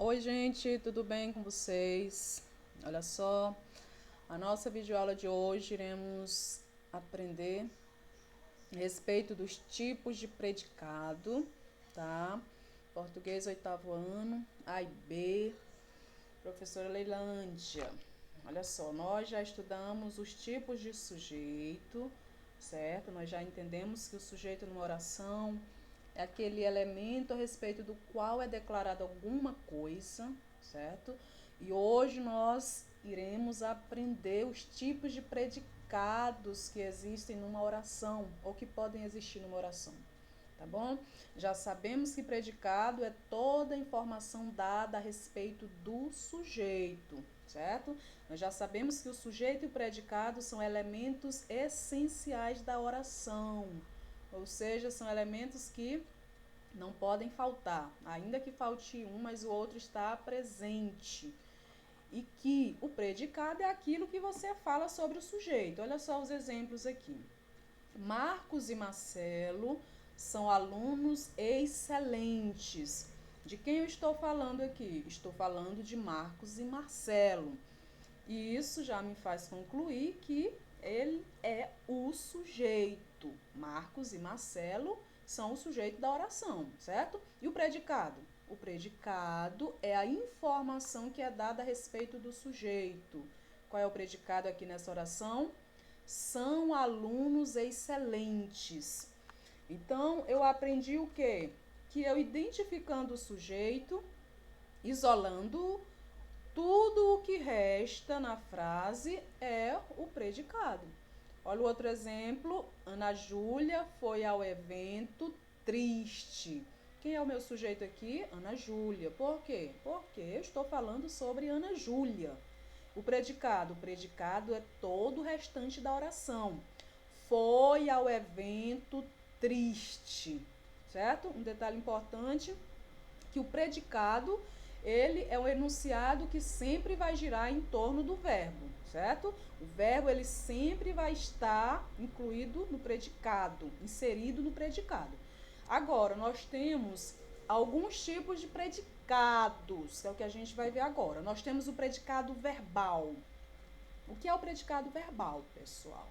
Oi, gente, tudo bem com vocês? Olha só, a nossa videoaula de hoje iremos aprender a respeito dos tipos de predicado, tá? Português, oitavo ano, A e B, professora Leilândia. Olha só, nós já estudamos os tipos de sujeito, certo? Nós já entendemos que o sujeito numa oração é aquele elemento a respeito do qual é declarada alguma coisa, certo? E hoje nós iremos aprender os tipos de predicados que existem numa oração ou que podem existir numa oração, tá bom? Já sabemos que predicado é toda a informação dada a respeito do sujeito, certo? Nós já sabemos que o sujeito e o predicado são elementos essenciais da oração, ou seja, são elementos que não podem faltar, ainda que falte um, mas o outro está presente. E que o predicado é aquilo que você fala sobre o sujeito. Olha só os exemplos aqui. Marcos e Marcelo são alunos excelentes. De quem eu estou falando aqui? Estou falando de Marcos e Marcelo. E isso já me faz concluir que ele é o sujeito. Marcos e Marcelo são o sujeito da oração, certo? E o predicado? O predicado é a informação que é dada a respeito do sujeito. Qual é o predicado aqui nessa oração? São alunos excelentes. Então, eu aprendi o quê? Que eu identificando o sujeito, isolando tudo o que resta na frase é o predicado. Olha o outro exemplo. Ana Júlia foi ao evento triste. Quem é o meu sujeito aqui? Ana Júlia. Por quê? Porque eu estou falando sobre Ana Júlia. O predicado é todo o restante da oração. Foi ao evento triste, certo? Um detalhe importante, que o predicado, ele é um enunciado que sempre vai girar em torno do verbo, certo? O verbo, ele sempre vai estar incluído no predicado, inserido no predicado. Agora, nós temos alguns tipos de predicados, que é o que a gente vai ver agora. Nós temos o predicado verbal. O que é o predicado verbal, pessoal?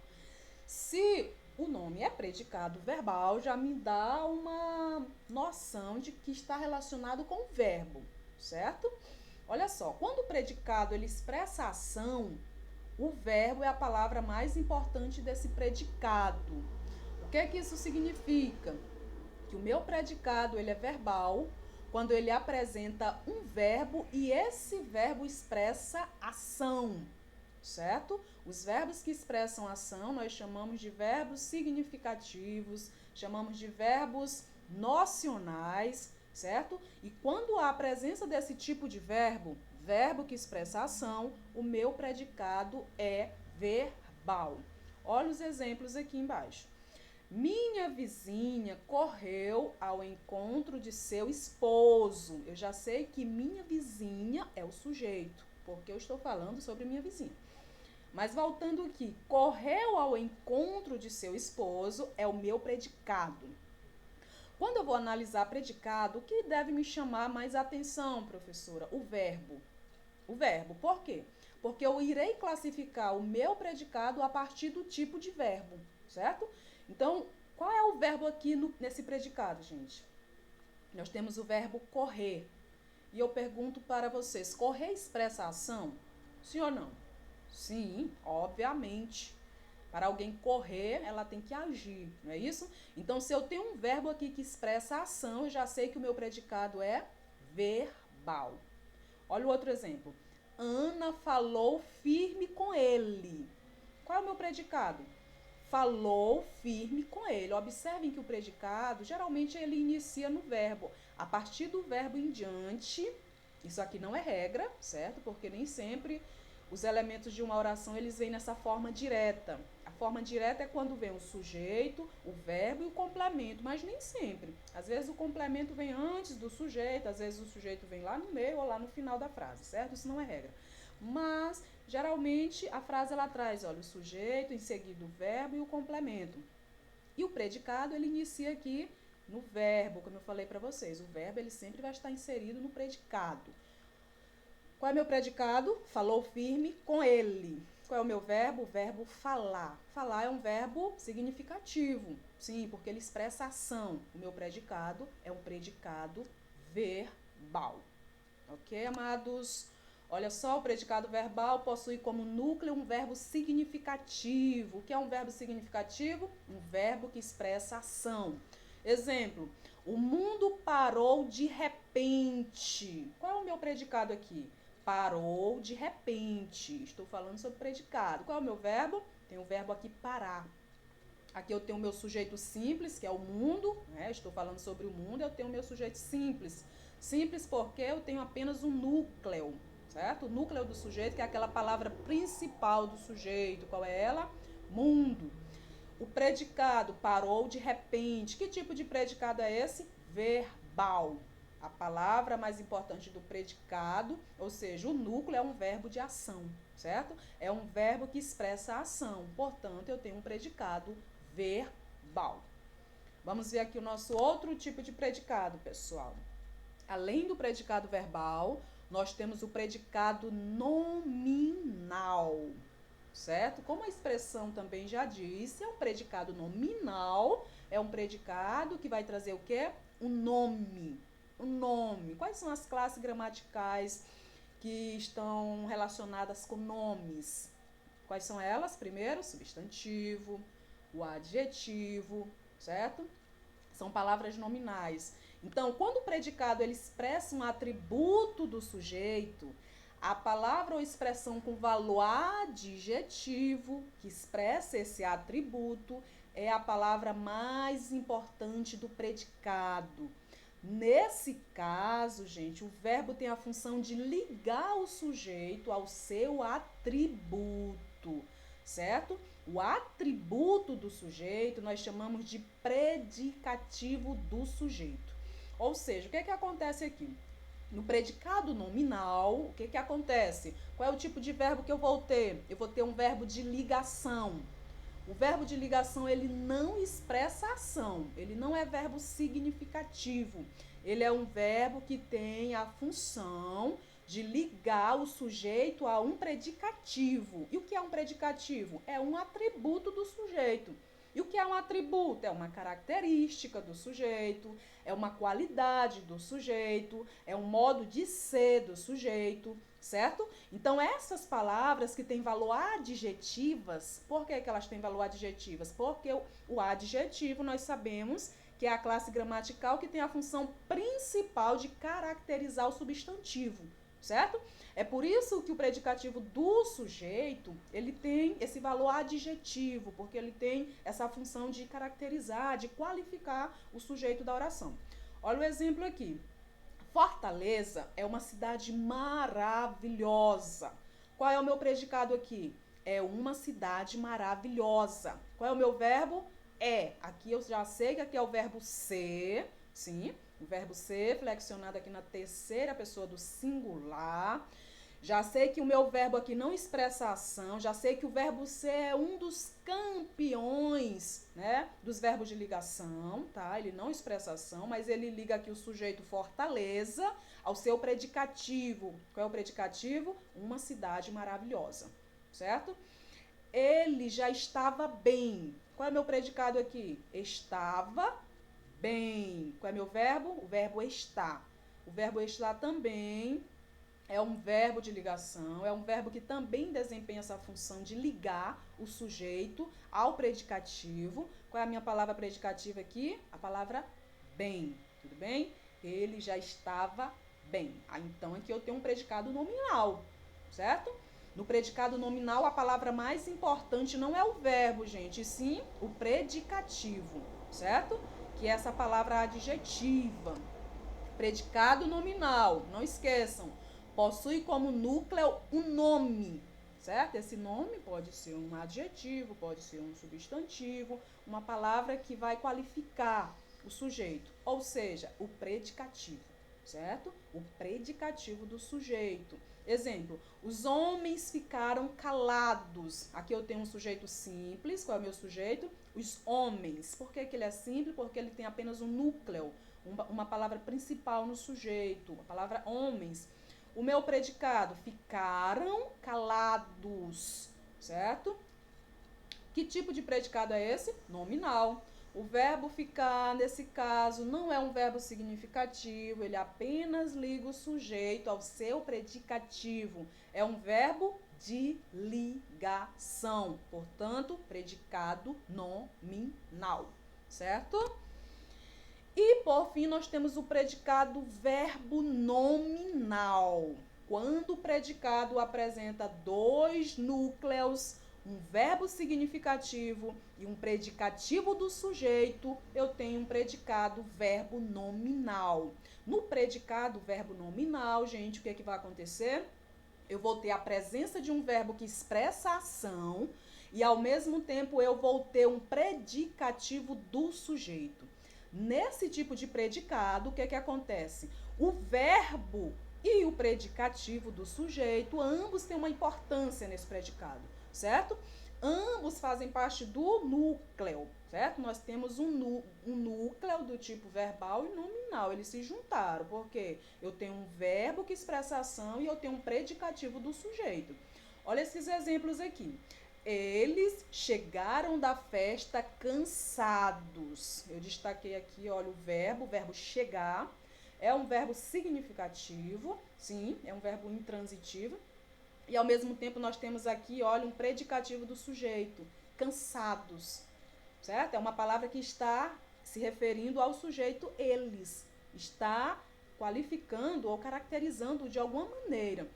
Se o nome é predicado verbal, já me dá uma noção de que está relacionado com o verbo, certo? Olha só, quando o predicado ele expressa a ação, o verbo é a palavra mais importante desse predicado. O que é que isso significa? Que o meu predicado ele é verbal quando ele apresenta um verbo e esse verbo expressa ação, certo? Os verbos que expressam ação nós chamamos de verbos significativos, chamamos de verbos nocionais, certo? E quando há a presença desse tipo de verbo, verbo que expressa ação, o meu predicado é verbal. Olha os exemplos aqui embaixo. Minha vizinha correu ao encontro de seu esposo. Eu já sei que minha vizinha é o sujeito, porque eu estou falando sobre minha vizinha. Mas voltando aqui, correu ao encontro de seu esposo é o meu predicado. Quando eu vou analisar predicado, o que deve me chamar mais atenção, professora? O verbo. O verbo. Por quê? Porque eu irei classificar o meu predicado a partir do tipo de verbo, certo? Então, qual é o verbo aqui nesse predicado, gente? Nós temos o verbo correr. E eu pergunto para vocês, correr expressa ação? Sim ou não? Sim, obviamente. Para alguém correr, ela tem que agir, não é isso? Então, se eu tenho um verbo aqui que expressa ação, eu já sei que o meu predicado é verbal. Olha o outro exemplo. Ana falou firme com ele. Qual é o meu predicado? Falou firme com ele. Observem que o predicado, geralmente, ele inicia no verbo. A partir do verbo em diante, isso aqui não é regra, certo? Porque nem sempre os elementos de uma oração, eles vêm nessa forma direta. A forma direta é quando vem o sujeito, o verbo e o complemento, mas nem sempre. Às vezes o complemento vem antes do sujeito, às vezes o sujeito vem lá no meio ou lá no final da frase, certo? Isso não é regra. Mas, geralmente, a frase ela traz, olha, o sujeito, em seguida o verbo e o complemento. E o predicado, ele inicia aqui no verbo, como eu falei para vocês. O verbo, ele sempre vai estar inserido no predicado. Qual é meu predicado? Falou firme com ele. Qual é o meu verbo? O verbo falar. Falar é um verbo significativo. Sim, porque ele expressa ação. O meu predicado é um predicado verbal. Ok, amados? Olha só, o predicado verbal possui como núcleo um verbo significativo. O que é um verbo significativo? Um verbo que expressa ação. Exemplo, o mundo parou de repente. Qual é o meu predicado aqui? Parou de repente. Estou falando sobre predicado. Qual é o meu verbo? Tem o verbo aqui parar. Aqui eu tenho o meu sujeito simples, que é o mundo, né? Estou falando sobre o mundo, eu tenho o meu sujeito simples. Simples porque eu tenho apenas um núcleo, certo? O núcleo do sujeito, que é aquela palavra principal do sujeito. Qual é ela? Mundo. O predicado parou de repente. Que tipo de predicado é esse? Verbal. A palavra mais importante do predicado, ou seja, o núcleo é um verbo de ação, certo? É um verbo que expressa a ação. Portanto, eu tenho um predicado verbal. Vamos ver aqui o nosso outro tipo de predicado, pessoal. Além do predicado verbal, nós temos o predicado nominal, certo? Como a expressão também já disse, é um predicado nominal, é um predicado que vai trazer o quê? Um nome. Um nome. Quais são as classes gramaticais que estão relacionadas com nomes? Quais são elas? Primeiro, substantivo, o adjetivo, certo? São palavras nominais. Então, quando o predicado ele expressa um atributo do sujeito, a palavra ou expressão com valor adjetivo que expressa esse atributo é a palavra mais importante do predicado. Nesse caso, gente, o verbo tem a função de ligar o sujeito ao seu atributo, certo? O atributo do sujeito nós chamamos de predicativo do sujeito. Ou seja, o que acontece aqui? No predicado nominal, o que acontece? Qual é o tipo de verbo que eu vou ter? Eu vou ter um verbo de ligação. O verbo de ligação, ele não expressa ação, ele não é verbo significativo. Ele é um verbo que tem a função de ligar o sujeito a um predicativo. E o que é um predicativo? É um atributo do sujeito. E o que é um atributo? É uma característica do sujeito, é uma qualidade do sujeito, é um modo de ser do sujeito, certo? Então, essas palavras que têm valor adjetivas, por que elas têm valor adjetivas? Porque o adjetivo, nós sabemos que é a classe gramatical que tem a função principal de caracterizar o substantivo, certo? É por isso que o predicativo do sujeito, ele tem esse valor adjetivo, porque ele tem essa função de caracterizar, de qualificar o sujeito da oração. Olha o exemplo aqui. Fortaleza é uma cidade maravilhosa. Qual é o meu predicado aqui? É uma cidade maravilhosa. Qual é o meu verbo? É. Aqui eu já sei que aqui é o verbo ser, sim, o verbo ser flexionado aqui na terceira pessoa do singular. Já sei que o meu verbo aqui não expressa ação, já sei que o verbo ser é um dos campeões, né, dos verbos de ligação, tá? Ele não expressa ação, mas ele liga aqui o sujeito Fortaleza ao seu predicativo. Qual é o predicativo? Uma cidade maravilhosa, certo? Ele já estava bem. Qual é o meu predicado aqui? Estava bem. Qual é meu verbo? O verbo está. O verbo estar também é um verbo de ligação, é um verbo que também desempenha essa função de ligar o sujeito ao predicativo. Qual é a minha palavra predicativa aqui? A palavra bem, tudo bem? Ele já estava bem. Então, aqui eu tenho um predicado nominal, certo? No predicado nominal, a palavra mais importante não é o verbo, gente, e sim o predicativo, certo? Que é essa palavra adjetiva. Predicado nominal, não esqueçam, possui como núcleo um nome, certo? Esse nome pode ser um adjetivo, pode ser um substantivo, uma palavra que vai qualificar o sujeito, ou seja, o predicativo, certo? O predicativo do sujeito. Exemplo, os homens ficaram calados. Aqui eu tenho um sujeito simples. Qual é o meu sujeito? Os homens. Por que ele é simples? Porque ele tem apenas um núcleo, uma palavra principal no sujeito, a palavra homens. O meu predicado, ficaram calados, certo? Que tipo de predicado é esse? Nominal. O verbo ficar, nesse caso, não é um verbo significativo, ele apenas liga o sujeito ao seu predicativo. É um verbo de ligação, portanto, predicado nominal, certo? E, por fim, nós temos o predicado verbo nominal. Quando o predicado apresenta dois núcleos, um verbo significativo e um predicativo do sujeito, eu tenho um predicado verbo nominal. No predicado verbo nominal, gente, o que é que vai acontecer? Eu vou ter a presença de um verbo que expressa a ação e, ao mesmo tempo, eu vou ter um predicativo do sujeito. Nesse tipo de predicado, o que é que acontece? O verbo e o predicativo do sujeito, ambos têm uma importância nesse predicado, certo? Ambos fazem parte do núcleo, certo? Nós temos um núcleo do tipo verbal e nominal, eles se juntaram, porque eu tenho um verbo que expressa a ação e eu tenho um predicativo do sujeito. Olha esses exemplos aqui. Eles chegaram da festa cansados. Eu destaquei aqui, olha, o verbo chegar. É um verbo significativo, sim, é um verbo intransitivo. E ao mesmo tempo nós temos aqui, olha, um predicativo do sujeito, cansados, certo? É uma palavra que está se referindo ao sujeito eles, está qualificando ou caracterizando de alguma maneira.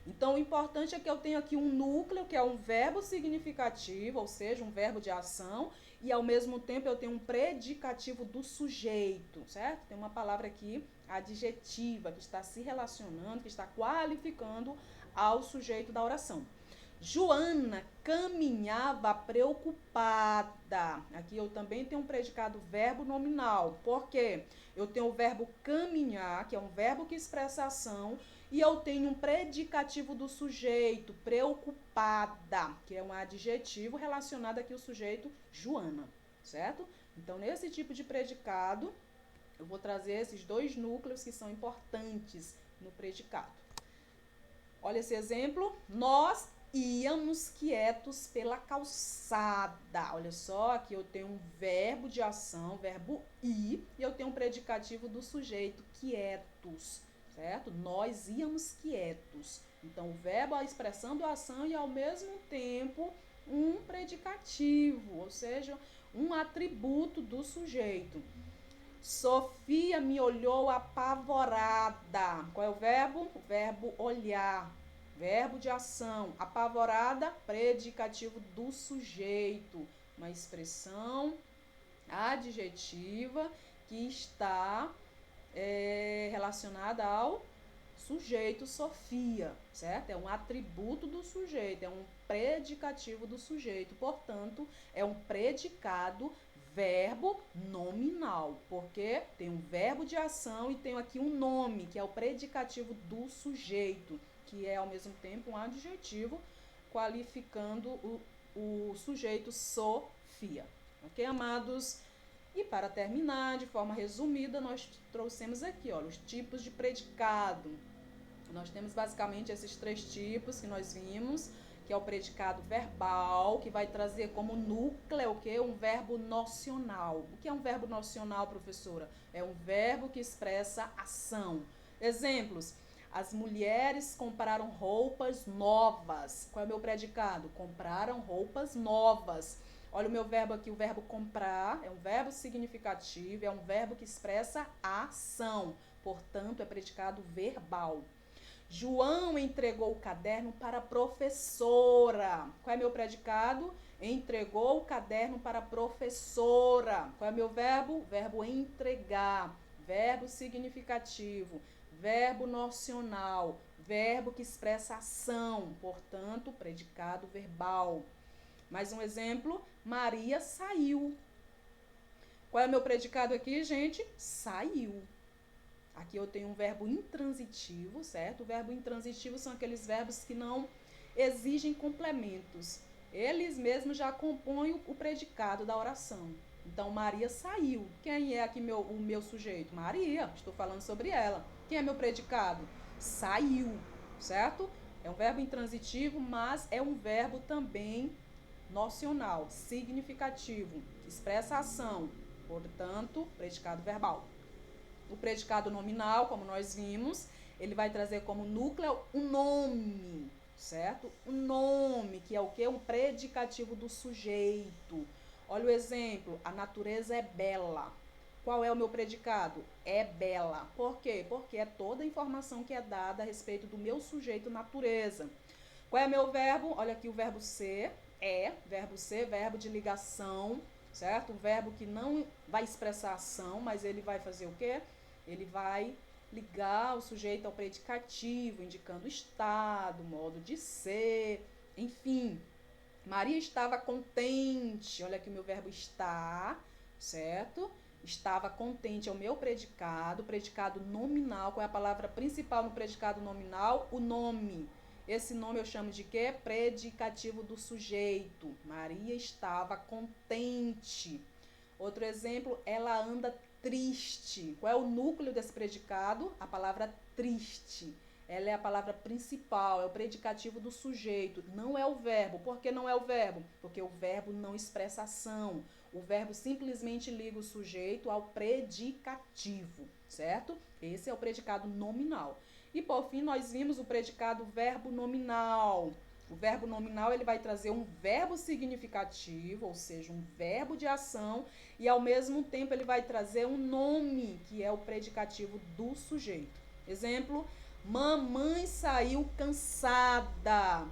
Então, o importante é que eu tenho aqui um núcleo, que é um verbo significativo, ou seja, um verbo de ação, e ao mesmo tempo eu tenho um predicativo do sujeito, certo? Tem uma palavra aqui, adjetiva, que está se relacionando, que está qualificando ao sujeito da oração. Joana caminhava preocupada. Aqui eu também tenho um predicado verbo nominal. Por quê? Eu tenho o verbo caminhar, que é um verbo que expressa ação, e eu tenho um predicativo do sujeito, preocupada, que é um adjetivo relacionado aqui ao sujeito Joana, certo? Então, nesse tipo de predicado, eu vou trazer esses dois núcleos que são importantes no predicado. Olha esse exemplo. Nós íamos quietos pela calçada. Olha só, aqui eu tenho um verbo de ação, verbo ir, e eu tenho um predicativo do sujeito, quietos, certo? Nós íamos quietos. Então, o verbo expressando a ação e, ao mesmo tempo, um predicativo, ou seja, um atributo do sujeito. Sofia me olhou apavorada. Qual é o verbo? O verbo olhar. Verbo de ação. Apavorada, predicativo do sujeito. Uma expressão adjetiva que está relacionada ao sujeito Sofia, certo? É um atributo do sujeito, é um predicativo do sujeito. Portanto, é um predicado verbo nominal, porque tem um verbo de ação e tenho aqui um nome, que é o predicativo do sujeito, que é ao mesmo tempo um adjetivo qualificando o sujeito Sofia. Ok, amados? E para terminar, de forma resumida, nós trouxemos aqui, olha, os tipos de predicado. Nós temos basicamente esses três tipos que nós vimos, que é o predicado verbal, que vai trazer como núcleo o quê? Um verbo nocional. O que é um verbo nocional, professora? É um verbo que expressa ação. Exemplos: as mulheres compraram roupas novas. Qual é o meu predicado? Compraram roupas novas. Olha o meu verbo aqui, o verbo comprar, é um verbo significativo, é um verbo que expressa ação, portanto, é predicado verbal. João entregou o caderno para a professora. Qual é meu predicado? Entregou o caderno para a professora. Qual é meu verbo? Verbo entregar, verbo significativo, verbo nocional, verbo que expressa ação, portanto, predicado verbal. Mais um exemplo, Maria saiu. Qual é o meu predicado aqui, gente? Saiu. Aqui eu tenho um verbo intransitivo, certo? O verbo intransitivo são aqueles verbos que não exigem complementos. Eles mesmos já compõem o predicado da oração. Então, Maria saiu. Quem é aqui o meu sujeito? Maria. Estou falando sobre ela. Quem é meu predicado? Saiu. certo? É um verbo intransitivo, mas é um verbo também nocional, significativo, expressa ação, portanto, predicado verbal. O predicado nominal, como nós vimos, ele vai trazer como núcleo um nome, certo? Um nome, que é o quê? Um predicativo do sujeito. Olha o exemplo, a natureza é bela. Qual é o meu predicado? É bela. Por quê? Porque é toda a informação que é dada a respeito do meu sujeito natureza. Qual é meu verbo? Olha aqui o verbo ser, verbo de ligação, certo? Um verbo que não vai expressar ação, mas ele vai fazer o quê? Ele vai ligar o sujeito ao predicativo, indicando o estado, modo de ser, enfim. Maria estava contente, olha aqui o meu verbo estar, certo? Estava contente é o meu predicado nominal. Qual é a palavra principal no predicado nominal? O nome. Esse nome eu chamo de quê? Predicativo do sujeito. Maria estava contente. Outro exemplo, ela anda triste. Qual é o núcleo desse predicado? A palavra triste. Ela é a palavra principal, é o predicativo do sujeito, não é o verbo. Por que não é o verbo? Porque o verbo não expressa ação. O verbo simplesmente liga o sujeito ao predicativo, certo? Esse é o predicado nominal. E por fim, nós vimos o predicado verbo nominal. O verbo nominal ele vai trazer um verbo significativo, ou seja, um verbo de ação, e ao mesmo tempo ele vai trazer um nome, que é o predicativo do sujeito. Exemplo, mamãe saiu cansada.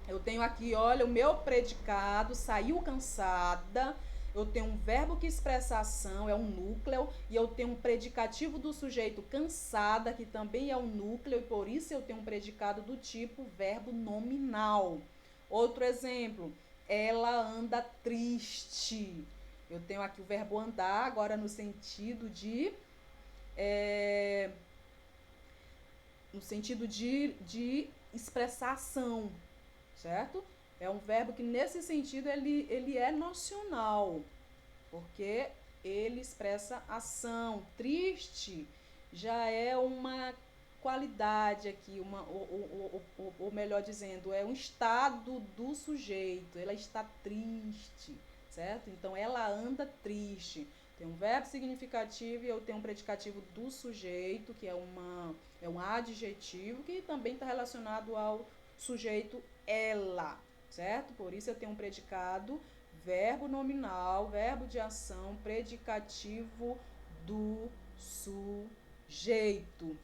Eu tenho aqui, olha, o meu predicado, saiu cansada. Eu tenho um verbo que expressa ação, é um núcleo, e eu tenho um predicativo do sujeito cansada, que também é um núcleo, e por isso eu tenho um predicado do tipo verbo nominal. Outro exemplo, ela anda triste. Eu tenho aqui o verbo andar, agora no sentido de expressar ação, certo? É um verbo que nesse sentido ele é nocional, porque ele expressa ação. Triste já é uma qualidade aqui, ou melhor dizendo, é um estado do sujeito. Ela está triste, certo? Então, ela anda triste. Tem um verbo significativo e eu tenho um predicativo do sujeito, que é um adjetivo, que também está relacionado ao sujeito ela, certo? Por isso eu tenho um predicado, verbo nominal, verbo de ação, predicativo do sujeito.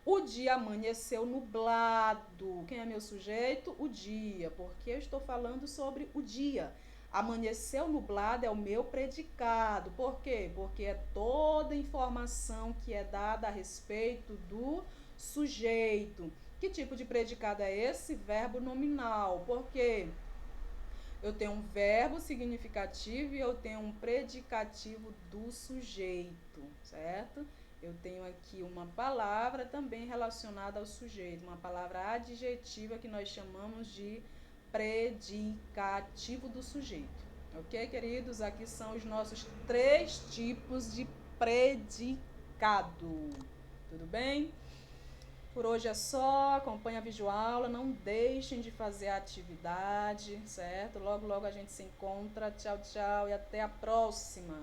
O dia amanheceu nublado. Quem é meu sujeito? O dia, porque eu estou falando sobre o dia. Amanheceu nublado é o meu predicado. Por quê? Porque é toda informação que é dada a respeito do sujeito. Que tipo de predicado é esse? Verbo nominal. Por quê? Eu tenho um verbo significativo e eu tenho um predicativo do sujeito, certo? Eu tenho aqui uma palavra também relacionada ao sujeito, uma palavra adjetiva que nós chamamos de predicativo do sujeito. Ok, queridos? Aqui são os nossos 3 tipos de predicado. Tudo bem? Por hoje é só, acompanha a videoaula, não deixem de fazer a atividade, certo? Logo, logo a gente se encontra. Tchau, tchau e até a próxima!